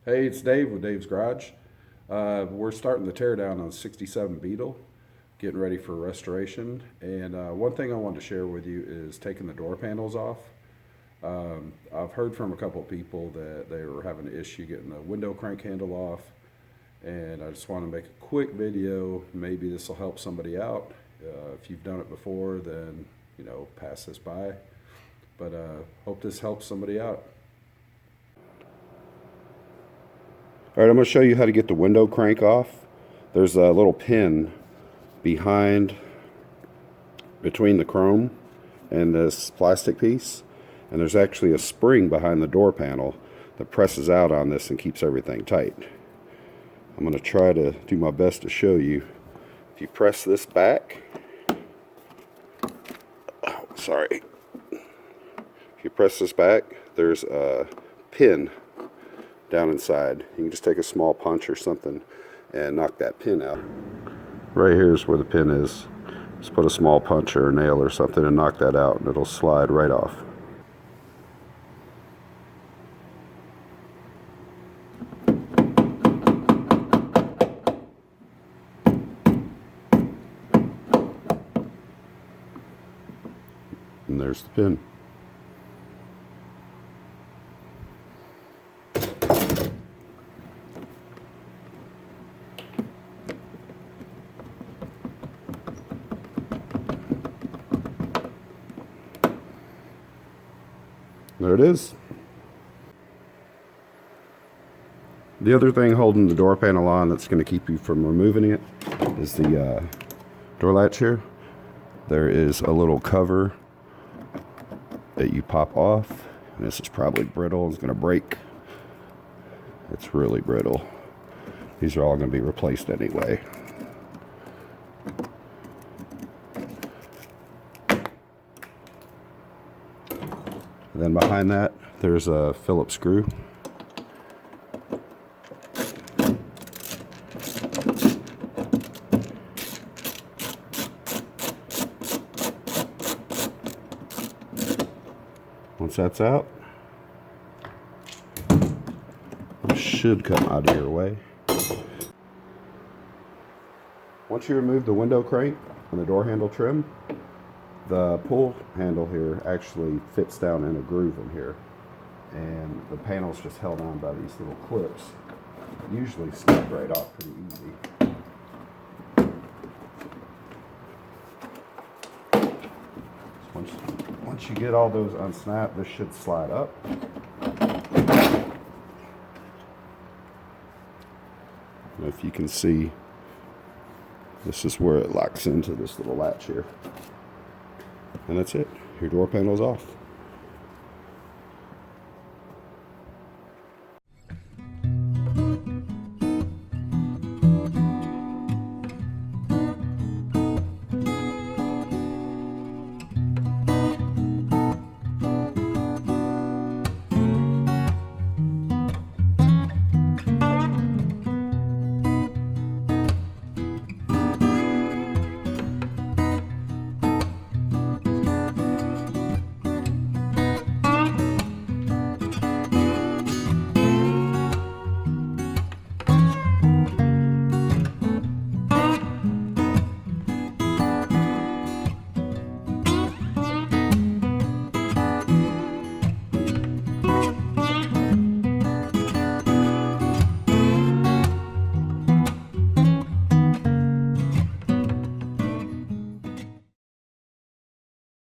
Hey, it's Dave with Dave's Garage. We're starting the tear down on 67 Beetle, getting ready for restoration. And one thing I wanted to share with you is taking the door panels off. I've heard from a couple of people that they were having an issue getting the window crank handle off. And I just want to make a quick video. Maybe this will help somebody out. If you've done it before, then, pass this by. But hope this helps somebody out. All right, I'm going to show you how to get the window crank off. There's a little pin between the chrome and this plastic piece, and there's actually a spring behind the door panel that presses out on this and keeps everything tight. I'm going to try to do my best to show you. If you press this back, if you press this back, there's a pin down inside. You can just take a small punch or something and knock that pin out. Right here is where the pin is. Just put a small punch or a nail or something and knock that out, and it'll slide right off. And there's the pin. There it is. The other thing holding the door panel on that's going to keep you from removing it is the door latch here. There is a little cover that you pop off, and this is probably brittle. It's going to break. It's really brittle. These are all going to be replaced anyway. And then behind that, there's a Phillips screw. Once that's out, it should come out of your way. Once you remove the window crank and the door handle trim, the pull handle here actually fits down in a groove in here, and the panel's just held on by these little clips. Usually snap right off pretty easy. Once you get all those unsnapped, this should slide up. And if you can see, this is where it locks into this little latch here. And that's it. Your door panel's off.